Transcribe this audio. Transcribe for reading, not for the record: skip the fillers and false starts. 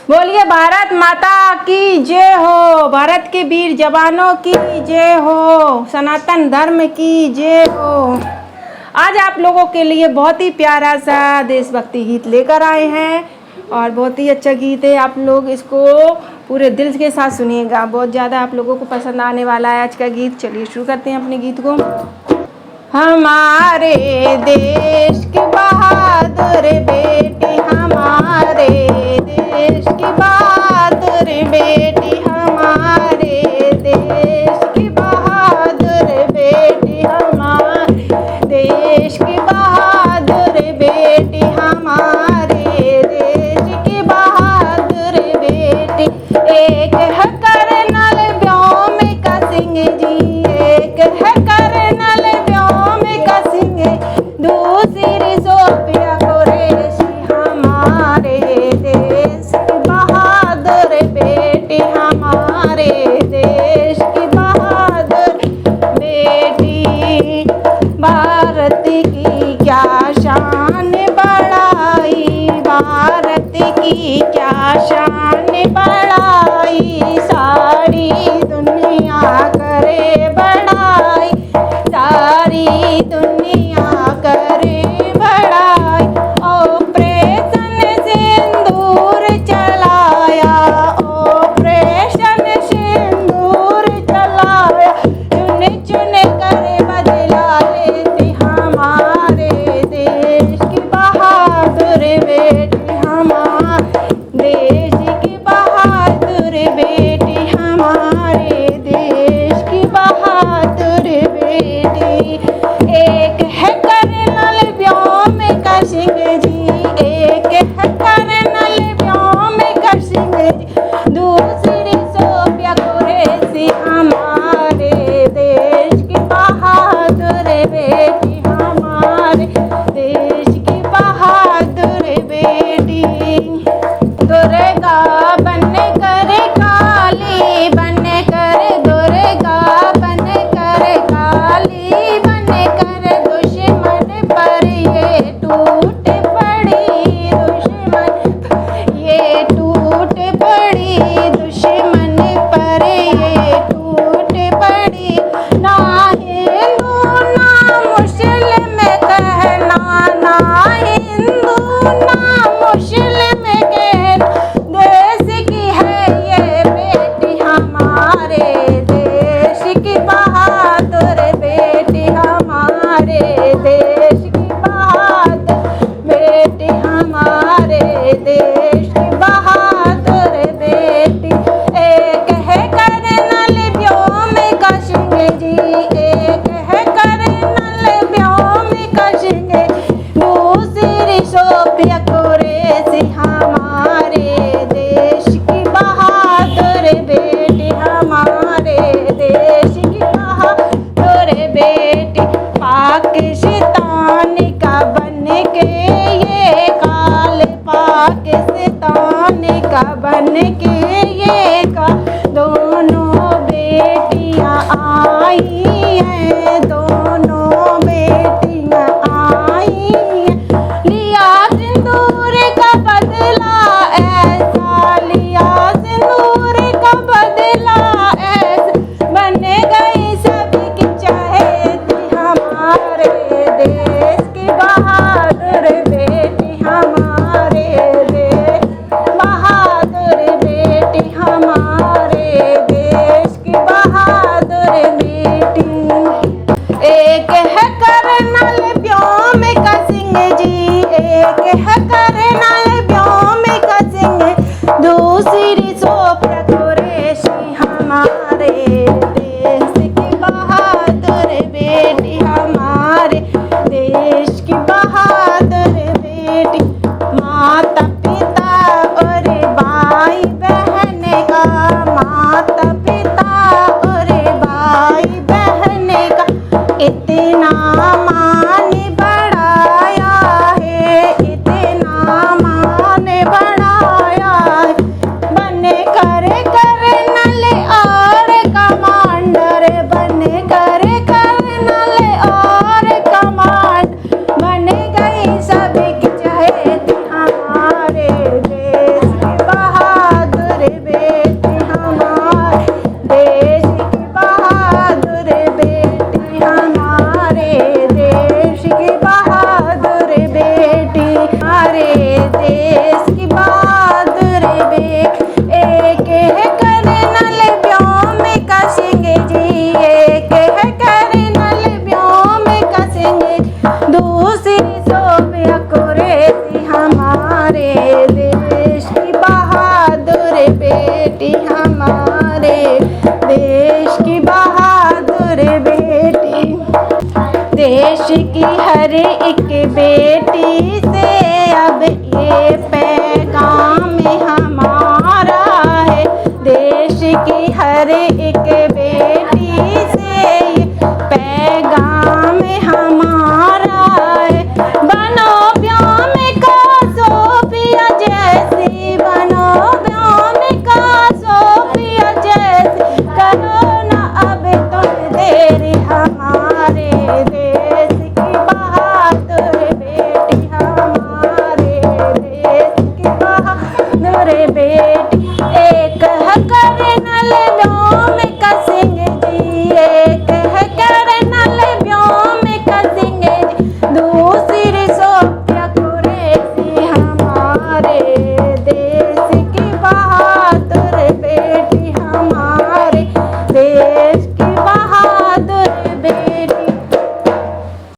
बोलिए भारत माता की जय हो, भारत के वीर जवानों की जय हो, सनातन धर्म की जय हो। आज आप लोगों के लिए बहुत ही प्यारा सा देशभक्ति गीत लेकर आए हैं और बहुत ही अच्छा गीत है। आप लोग इसको पूरे दिल के साथ सुनिएगा, बहुत ज़्यादा आप लोगों को पसंद आने वाला है आज का गीत। चलिए शुरू करते हैं अपने गीत को। हमारे देश की बहादुर बेटी, हमारे देश की बहादुर बेटी, हमारे देश की बहादुर बेटी, हमारे देश की बहादुर बेटी, हमारे देश की बहादुर बेटी। एक है कर्नल व्योमिका सिंह जी, एक है कर्नल व्योमिका सिंह, दूसरी सोफिया कुरैशी, हमारे देश की बहादुर बेटी, हमारे देश की बहादुर बेटी। भारत की क्या शान बढ़ाई, भारत की क्या शान बढ़ाई, सारी दुनिया करे बढ़ाई, सारी दुनिया करे बढ़ाई। ऑपरेशन सिंदूर चलाया, ऑपरेशन सिंदूर चलाया, चुन चुन कर बदला लेती, हमारे देश की बहादुर बेटी, हमारे देश की बहादुर बेटी, हमारे देश की बहादुर बेटी। एक है कर्नल व्योमिका सिंह जी, एक है कर्नल व्योमिका सिंह जी, दूसरी सोफिया कुरैशी, हमारे देश की बहादुर बेटी, हमारे देश की बहादुर बेटी। दुर्गा बन कर काली, बन कर दुर्गा, बन कर काली, बन कर दुश्मन पर ये टूट पड़ी, दुश्मन ये टूट पड़ी, दुश्मन पर ये टूट पड़ी। ना हिंदू ना मुस्लिम कहना, ना हिंदू ना मुस्लिम कहना, देश की है ये बेटी, हमारे देश की बहादुर बेटी, हमारे देश की बहादुर बेटी, हमारे देश की बहादुर बेटी। एक है कर्नल व्योमिका सिंह जी, एक है कर्नल व्योमिका सिंह, दूसरी सोफिया कुरैशी, हमारे देश की बहादुर बेटी, हमारे देश की बहादुर बेटी। पाकिस्तान का बन के ये काल, पाकिस्तान का बन के ये काल, दोनों बेटियां आई हैं, दोनों बेटियां आई हैं। लिया सिंदूर का बदला ऐसा, लिया सिंदूर का बदला ऐसा, बन गई सबकी चहेती, हमारे देश की बहादुर बेटी, हमारे देश बहादुर बेटी। बेटी से अब ये पैगाम हमारा है, देश की हर